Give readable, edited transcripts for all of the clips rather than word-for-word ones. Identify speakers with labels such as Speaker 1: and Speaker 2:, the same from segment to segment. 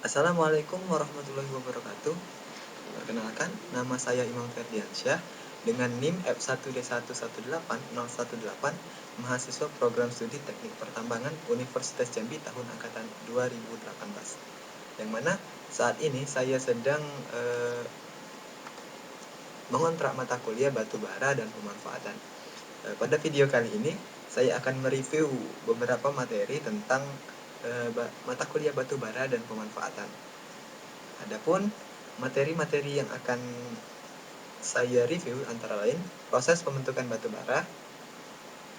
Speaker 1: Assalamualaikum warahmatullahi wabarakatuh. Perkenalkan, nama saya Imam Ferdiansyah dengan NIM F1D118018, mahasiswa program studi Teknik Pertambangan Universitas Jambi tahun angkatan 2018. Yang mana saat ini saya sedang mengontrak mata kuliah batubara dan pemanfaatan. Pada video kali ini saya akan mereview beberapa materi tentang mata kuliah batubara dan pemanfaatan. Adapun materi-materi yang akan saya review antara lain proses pembentukan batubara,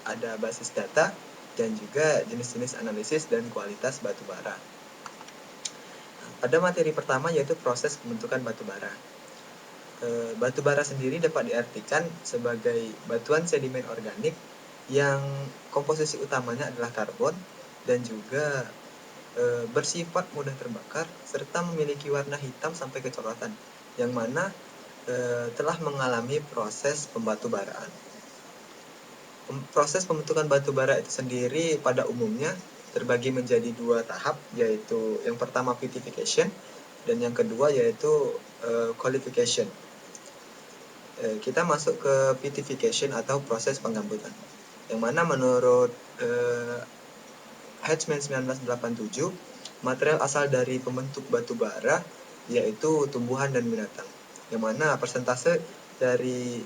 Speaker 1: ada basis data, dan juga jenis-jenis analisis dan kualitas batubara. Pada materi pertama yaitu proses pembentukan batubara. Batubara sendiri dapat diartikan sebagai batuan sedimen organik yang komposisi utamanya adalah karbon dan juga bersifat mudah terbakar serta memiliki warna hitam sampai kecoklatan, yang mana telah mengalami proses pembatubaraan. Proses pembentukan batubara itu sendiri pada umumnya terbagi menjadi dua tahap, yaitu yang pertama vitrification dan yang kedua yaitu qualification. Kita masuk ke vitrification atau proses penggambutan, yang mana menurut Hatchman 1987, material asal dari pembentuk batubara yaitu tumbuhan dan binatang, yang mana persentase dari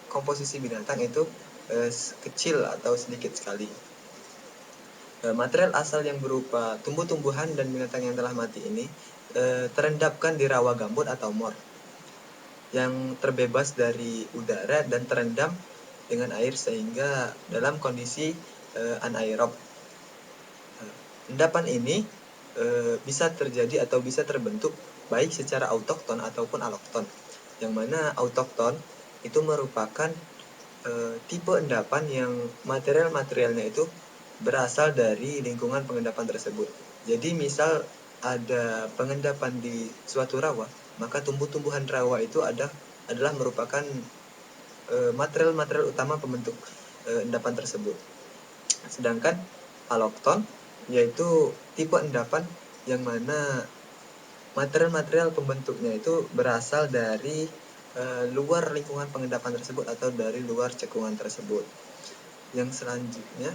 Speaker 1: komposisi binatang itu kecil atau sedikit sekali. Material asal yang berupa tumbuh-tumbuhan dan binatang yang telah mati ini terendapkan di rawa gambut atau mor yang terbebas dari udara dan terendam dengan air sehingga dalam kondisi anaerob. Endapan ini bisa terjadi atau bisa terbentuk baik secara autokton ataupun alokton, yang mana autokton itu merupakan tipe endapan yang material-materialnya itu berasal dari lingkungan pengendapan tersebut. Jadi misal ada pengendapan di suatu rawa, maka tumbuh-tumbuhan rawa itu adalah merupakan material-material utama pembentuk endapan tersebut. Sedangkan alokton yaitu tipe endapan yang mana material-material pembentuknya itu berasal dari luar lingkungan pengendapan tersebut atau dari luar cekungan tersebut. Yang selanjutnya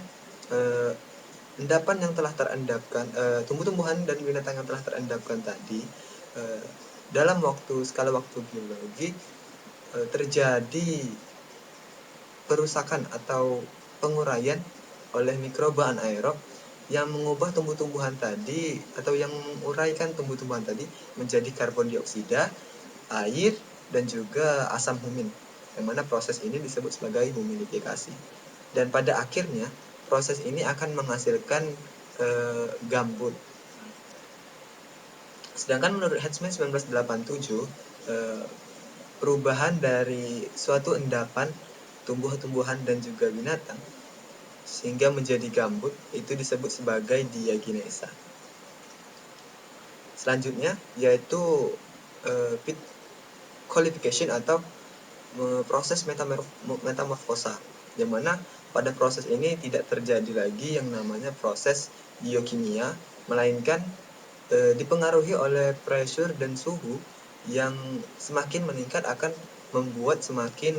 Speaker 1: endapan yang telah terendapkan, tumbuh-tumbuhan dan binatang yang telah terendapkan tadi dalam skala waktu geologi terjadi perusakan atau penguraian oleh mikroba anaerob yang mengubah tumbuh-tumbuhan tadi atau yang menguraikan tumbuh-tumbuhan tadi menjadi karbon dioksida, air, dan juga asam humin, yang mana proses ini disebut sebagai humidifikasi. Dan pada akhirnya proses ini akan menghasilkan gambut. Sedangkan menurut Hatchman 1987, perubahan dari suatu endapan tumbuh-tumbuhan dan juga binatang sehingga menjadi gambut itu disebut sebagai diagenesa. Selanjutnya yaitu qualification atau proses metamorfosa, yang mana pada proses ini tidak terjadi lagi yang namanya proses biokimia, melainkan dipengaruhi oleh pressure dan suhu yang semakin meningkat akan membuat semakin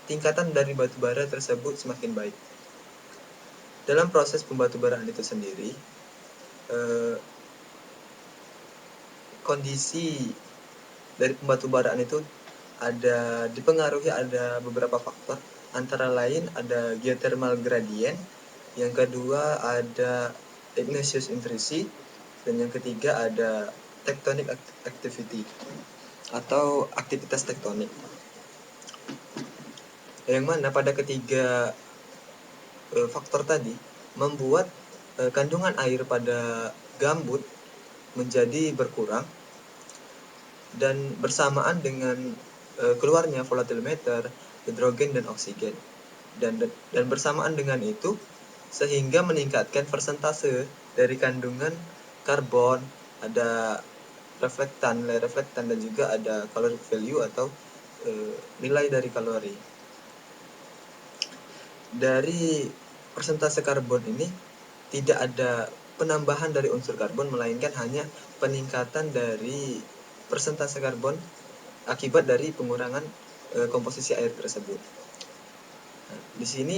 Speaker 1: tingkatan dari batubara tersebut semakin baik. Dalam proses pembatubaraan itu sendiri, kondisi dari pembatubaraan itu dipengaruhi ada beberapa faktor, antara lain ada geothermal gradient, yang kedua ada igneous intrusi, dan yang ketiga ada tectonic activity atau aktivitas tektonik. Yang mana pada ketiga faktor tadi membuat kandungan air pada gambut menjadi berkurang, dan bersamaan dengan keluarnya volatile matter, hidrogen dan oksigen, dan bersamaan dengan itu sehingga meningkatkan persentase dari kandungan karbon, ada nilai reflektan, dan juga ada caloric value atau nilai dari kalori. Dari persentase karbon ini tidak ada penambahan dari unsur karbon, melainkan hanya peningkatan dari persentase karbon akibat dari pengurangan komposisi air tersebut. Nah, di sini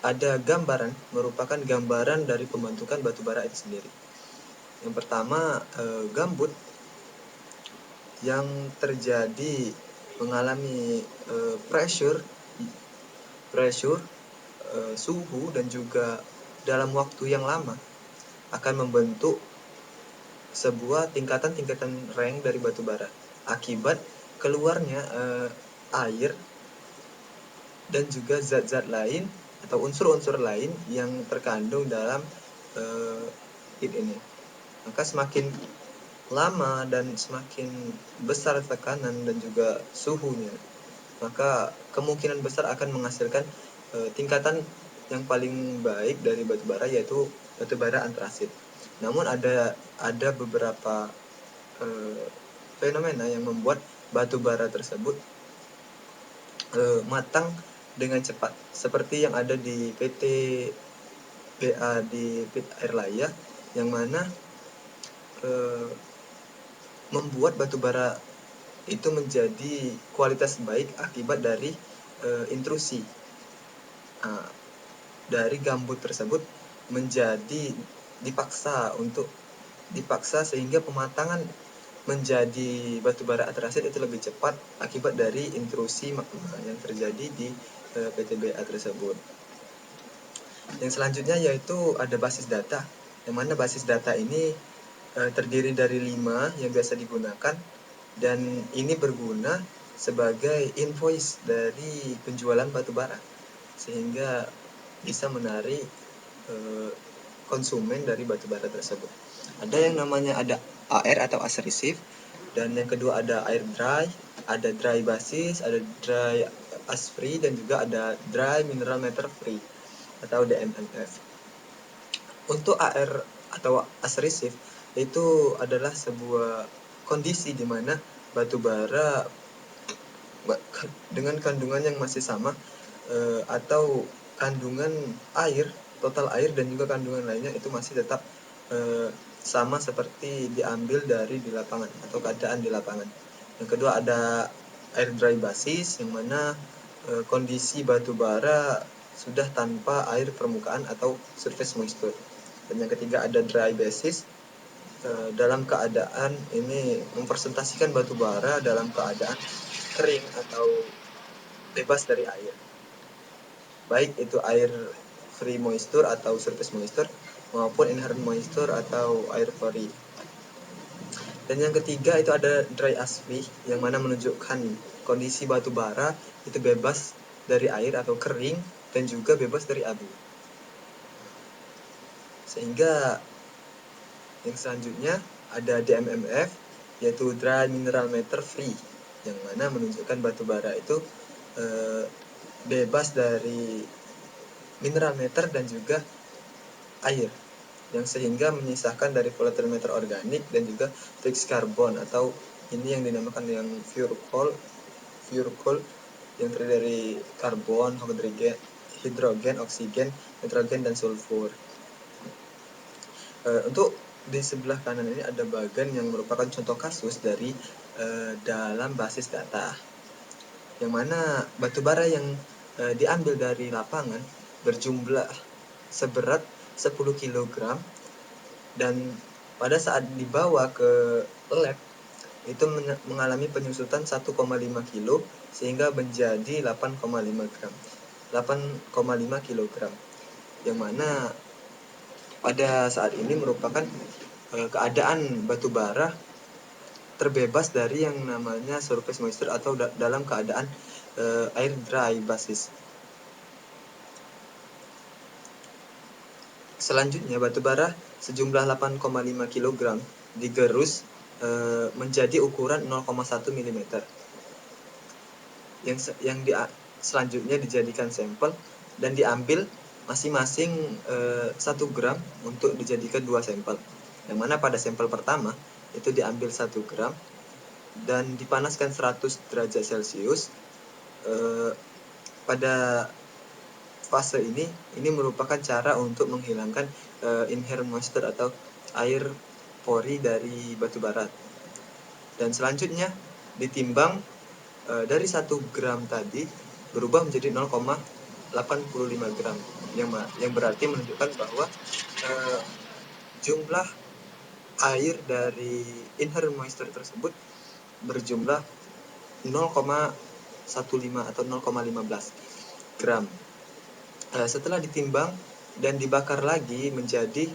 Speaker 1: ada gambaran, merupakan gambaran dari pembentukan batu bara itu sendiri. Yang pertama, gambut yang terjadi mengalami pressure, suhu dan juga dalam waktu yang lama akan membentuk sebuah tingkatan-tingkatan rank dari batu bara akibat keluarnya air dan juga zat-zat lain atau unsur-unsur lain yang terkandung dalam heat ini. Maka semakin lama dan semakin besar tekanan dan juga suhunya, maka kemungkinan besar akan menghasilkan tingkatan yang paling baik dari batu bara, yaitu batu bara antrasit. Namun ada beberapa fenomena yang membuat batu bara tersebut matang dengan cepat, seperti yang ada di PT BA di Pit Air Laya, yang mana membuat batu bara itu menjadi kualitas baik akibat dari intrusi dari gambut tersebut menjadi dipaksa sehingga pematangan menjadi batu bara antrasit itu lebih cepat akibat dari intrusi magma yang terjadi di PTBA tersebut. Yang selanjutnya yaitu ada basis data, yang mana basis data ini terdiri dari 5 yang biasa digunakan, dan ini berguna sebagai invoice dari penjualan batu bara, sehingga bisa menarik konsumen dari batu bara tersebut. Ada yang namanya ada AR atau as receive, dan yang kedua ada air dry, ada dry basis, ada dry as free, dan juga ada dry mineral matter free atau DMMF. Untuk AR atau as receive itu adalah sebuah kondisi di mana batu bara dengan kandungan yang masih sama atau kandungan air, total air dan juga kandungan lainnya itu masih tetap sama seperti diambil dari di lapangan atau keadaan di lapangan. Yang kedua ada air dry basis, yang mana kondisi batu bara sudah tanpa air permukaan atau surface moisture. Dan yang ketiga ada dry basis, dalam keadaan ini mempresentasikan batu bara dalam keadaan kering atau bebas dari air, baik itu air free moisture atau surface moisture maupun inherent moisture atau air free. Dan yang ketiga itu ada dry as free, yang mana menunjukkan kondisi batu bara itu bebas dari air atau kering dan juga bebas dari abu. Sehingga yang selanjutnya ada DMMF, yaitu dry mineral matter free, yang mana menunjukkan batu bara itu bebas dari mineral matter dan juga air, yang sehingga menyisakan dari volatile matter organik dan juga fixed carbon, atau ini yang dinamakan yang pure coal yang terdiri dari karbon, hidrogen, oksigen, nitrogen, dan sulfur. Untuk di sebelah kanan ini ada bagan yang merupakan contoh kasus dari dalam basis data, yang mana batu bara yang diambil dari lapangan berjumlah seberat 10 kg, dan pada saat dibawa ke lab itu mengalami penyusutan 1,5 kg sehingga menjadi 8,5 kg, yang mana pada saat ini merupakan keadaan batu bara terbebas dari yang namanya surface moisture atau dalam keadaan air dry basis. Selanjutnya batu bara sejumlah 8,5 kg digerus menjadi ukuran 0,1 mm, yang selanjutnya dijadikan sampel dan diambil masing-masing 1 gram untuk dijadikan 2 sampel, yang mana pada sampel pertama itu diambil 1 gram dan dipanaskan 100 derajat Celcius pada fase ini merupakan cara untuk menghilangkan inherent moisture atau air pori dari batu bara. Dan selanjutnya ditimbang dari 1 gram tadi berubah menjadi 0,85 gram yang berarti menunjukkan bahwa jumlah air dari inherent moisture tersebut berjumlah 0,15 atau 0,15 gram. Setelah ditimbang dan dibakar lagi menjadi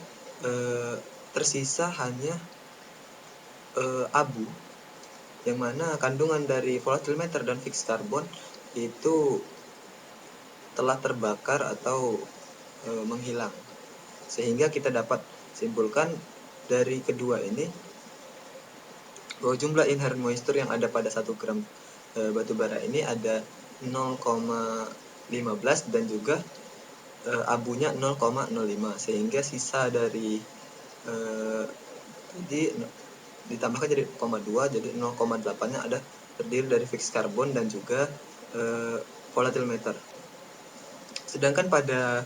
Speaker 1: tersisa hanya abu, yang mana kandungan dari volatile matter dan fixed carbon itu telah terbakar atau menghilang. Sehingga kita dapat simpulkan dari kedua ini bahwa jumlah inherent moisture yang ada pada 1 gram batu bara ini ada 0,15 dan juga abunya 0,05, sehingga sisa dari jadi ditambahkan jadi 0,2, jadi 0,8 nya ada terdiri dari fixed carbon dan juga volatile matter. Sedangkan pada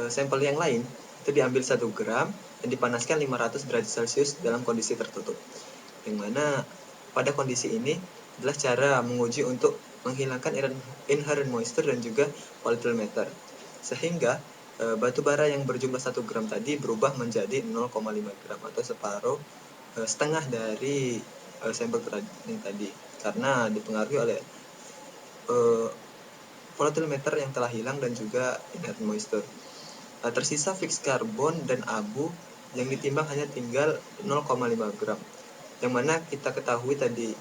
Speaker 1: sampel yang lain itu diambil 1 gram dan dipanaskan 500 derajat Celcius dalam kondisi tertutup. Yang mana pada kondisi ini adalah cara menguji untuk menghilangkan inherent moisture dan juga volatile matter. Sehingga batu bara yang berjumlah 1 gram tadi berubah menjadi 0,5 gram atau setengah dari sampel yang tadi, karena dipengaruhi oleh volatile matter yang telah hilang dan juga inherent moisture. Tersisa fixed carbon dan abu yang ditimbang hanya tinggal 0,5 gram. Yang mana kita ketahui tadi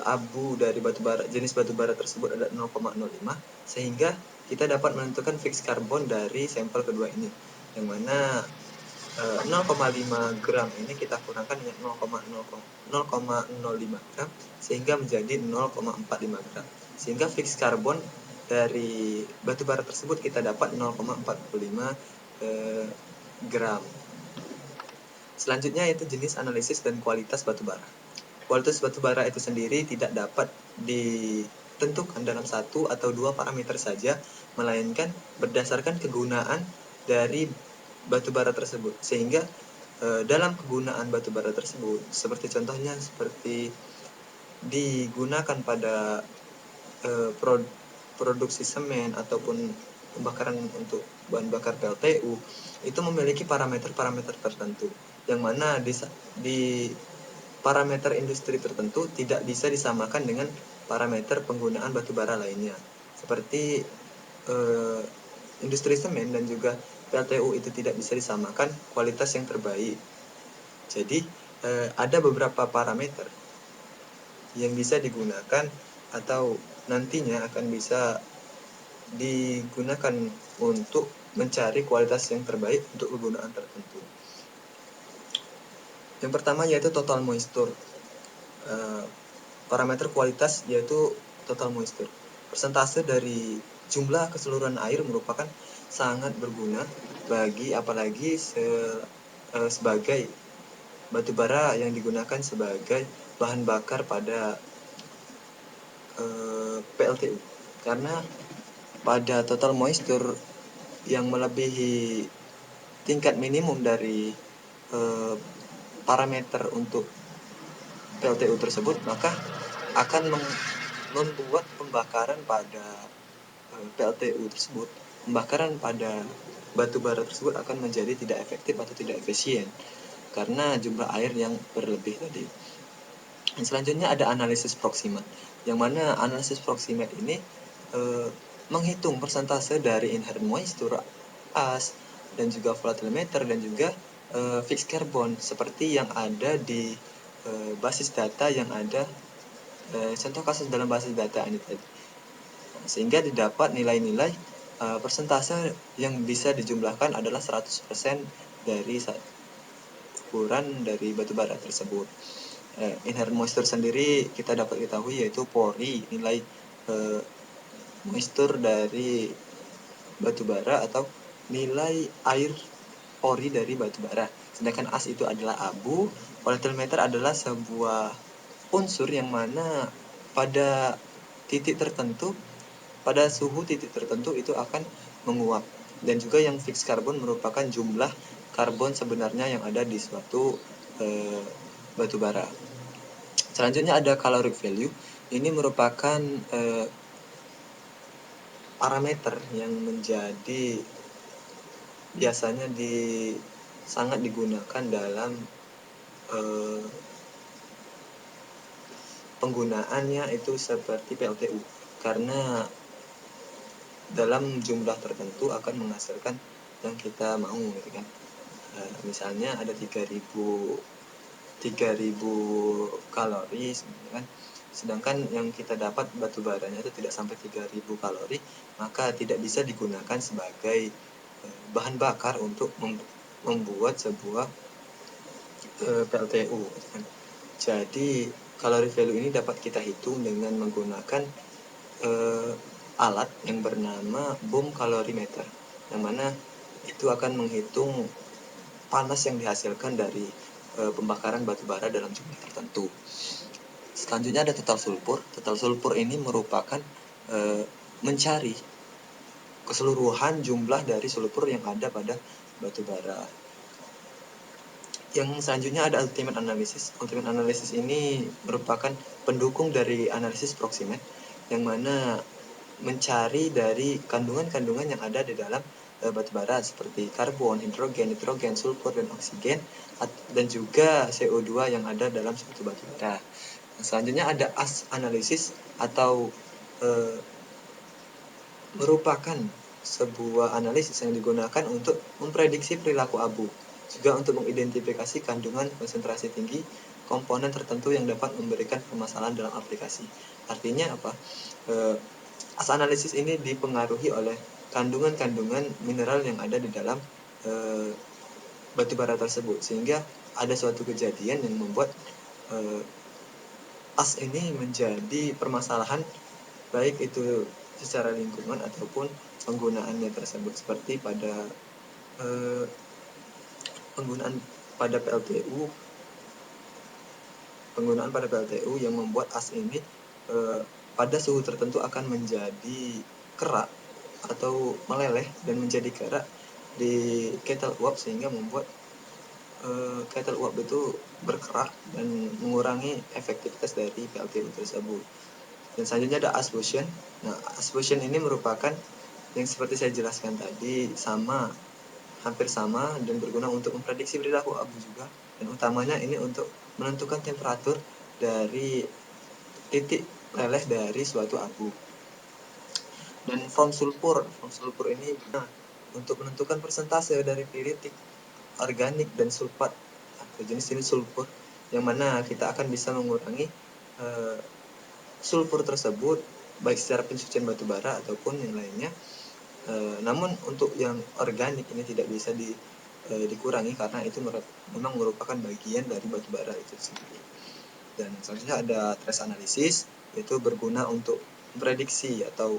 Speaker 1: abu dari jenis batu bara tersebut ada 0,05, sehingga kita dapat menentukan fixed carbon dari sampel kedua ini, yang mana 0,5 gram ini kita kurangkan dengan 0,05 gram sehingga menjadi 0,45 gram, sehingga fixed carbon dari batu bara tersebut kita dapat 0,45 gram. Selanjutnya yaitu jenis analisis dan kualitas batu bara. Kualitas batu bara itu sendiri tidak dapat ditentukan dalam 1 atau 2 parameter saja, melainkan berdasarkan kegunaan dari batu bara tersebut. Sehingga dalam kegunaan batu bara tersebut, seperti contohnya seperti digunakan pada produksi semen ataupun pembakaran untuk bahan bakar PLTU, itu memiliki parameter-parameter tertentu, yang mana di parameter industri tertentu tidak bisa disamakan dengan parameter penggunaan batu bara lainnya. Seperti industri semen dan juga PLTU itu tidak bisa disamakan kualitas yang terbaik. Jadi ada beberapa parameter yang bisa digunakan atau nantinya akan bisa digunakan untuk mencari kualitas yang terbaik untuk kegunaan tertentu. Yang pertama yaitu total moisture. Parameter kualitas yaitu total moisture. Persentase dari jumlah keseluruhan air merupakan sangat berguna bagi apalagi sebagai batu bara yang digunakan sebagai bahan bakar pada PLTU. Karena pada total moisture yang melebihi tingkat minimum dari parameter untuk PLTU tersebut, maka akan membuat pembakaran pada PLTU tersebut, pembakaran pada batu bara tersebut akan menjadi tidak efektif atau tidak efisien karena jumlah air yang berlebih tadi. Dan selanjutnya ada analisis proximate, yang mana analisis proximate ini menghitung persentase dari inherent moisture, as, dan juga volatile matter dan juga fixed carbon seperti yang ada di basis data yang ada, contoh kasus dalam basis data ini tadi. Sehingga didapat nilai-nilai persentase yang bisa dijumlahkan adalah 100% dari ukuran dari batu bara tersebut. Inherent moisture sendiri kita dapat ketahui yaitu pori, nilai moisture dari batu bara atau nilai air pori dari batu bara. Sedangkan as itu adalah abu, volatile matter adalah sebuah unsur yang mana pada titik tertentu, pada suhu titik tertentu itu akan menguap. Dan juga yang fixed carbon merupakan jumlah karbon sebenarnya yang ada di suatu batu bara. Selanjutnya ada caloric value. Ini merupakan parameter yang menjadi biasanya sangat digunakan dalam penggunaannya itu seperti PLTU, karena dalam jumlah tertentu akan menghasilkan yang kita mau gitu kan. Misalnya ada 3000 kalori kan. Sedangkan yang kita dapat batu baranya itu tidak sampai 3000 kalori, maka tidak bisa digunakan sebagai bahan bakar untuk membuat sebuah PLTU kan. Jadi kalori value ini dapat kita hitung dengan menggunakan alat yang bernama boom calorimeter, yang mana itu akan menghitung panas yang dihasilkan dari pembakaran batu bara dalam jumlah tertentu. Selanjutnya ada total sulfur. Total sulfur ini merupakan mencari keseluruhan jumlah dari sulfur yang ada pada batu bara. Yang selanjutnya ada ultimate analysis. Ultimate analysis ini merupakan pendukung dari analisis proximate, yang mana mencari dari kandungan-kandungan yang ada di dalam batu bara seperti karbon, hidrogen, nitrogen, sulfur, dan oksigen, dan juga CO2 yang ada dalam suatu batu bara. Selanjutnya ada AS analisis atau merupakan sebuah analisis yang digunakan untuk memprediksi perilaku abu, juga untuk mengidentifikasi kandungan konsentrasi tinggi komponen tertentu yang dapat memberikan permasalahan dalam aplikasi. Artinya apa? AS analisis ini dipengaruhi oleh kandungan-kandungan mineral yang ada di dalam batu bara tersebut, sehingga ada suatu kejadian yang membuat AS ini menjadi permasalahan, baik itu secara lingkungan ataupun penggunaannya tersebut, seperti pada penggunaan pada PLTU yang membuat AS ini pada suhu tertentu akan menjadi kerak atau meleleh dan menjadi kerak di kettle uap, sehingga membuat kettle uap itu berkerak dan mengurangi efektivitas dari PLTU tersebut. Dan selanjutnya ada AS fusion. Nah, AS fusion ini merupakan yang seperti saya jelaskan tadi, hampir sama dan berguna untuk memprediksi perilaku abu juga, dan utamanya ini untuk menentukan temperatur dari titik leleh dari suatu abu. Dan form sulfur ini guna untuk menentukan persentase dari piritik, organik, dan sulfat atau jenis-jenis sulfur, yang mana kita akan bisa mengurangi sulfur tersebut baik secara pencucian batu bara ataupun yang lainnya. Namun untuk yang organik ini tidak bisa dikurangi karena itu memang merupakan bagian dari batu bara itu sendiri. Dan selanjutnya ada trace analysis, yaitu berguna untuk memprediksi atau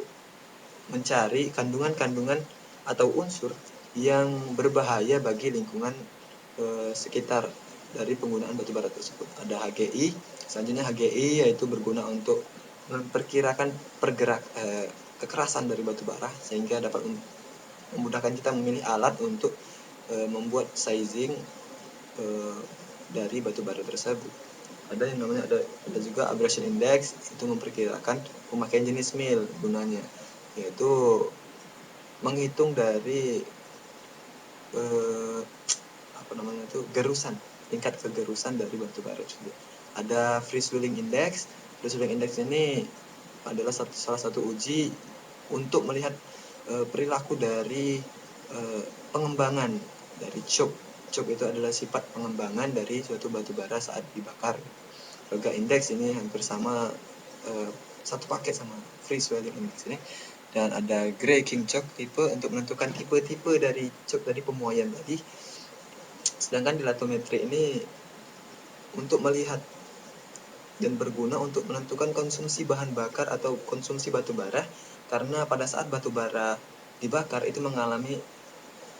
Speaker 1: mencari kandungan-kandungan atau unsur yang berbahaya bagi lingkungan sekitar dari penggunaan batu bara tersebut. Ada HGI. Selanjutnya HGI yaitu berguna untuk memperkirakan kekerasan dari batu bara, sehingga dapat memudahkan kita memilih alat untuk membuat sizing dari batu bara tersebut. Ada yang namanya ada juga abrasion index, itu memperkirakan pemakaian jenis mil gunanya, yaitu menghitung dari gerusan, tingkat kegerusan dari batu bara tersebut. Ada free swelling index. Free swelling index ini adalah salah satu uji untuk melihat perilaku dari pengembangan dari choke. Choke itu adalah sifat pengembangan dari suatu batu bara saat dibakar. Vega index ini hampir sama, satu paket sama free swelling index ini. Dan ada Gray King choke tipe untuk menentukan tipe-tipe dari choke dari pemuaian tadi. Sedangkan dilatometri ini untuk melihat dan berguna untuk menentukan konsumsi bahan bakar atau konsumsi batu bara, karena pada saat batu bara dibakar itu mengalami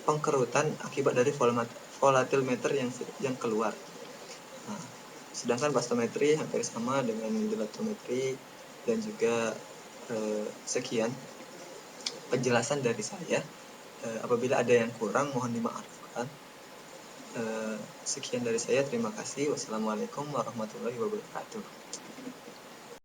Speaker 1: pengkerutan akibat dari volatimeter yang keluar. Nah, sedangkan bastometri hampir sama dengan dilatometri. Dan juga sekian penjelasan dari saya. Apabila ada yang kurang mohon dimaafkan. Sekian dari saya, terima kasih. Wassalamualaikum warahmatullahi wabarakatuh.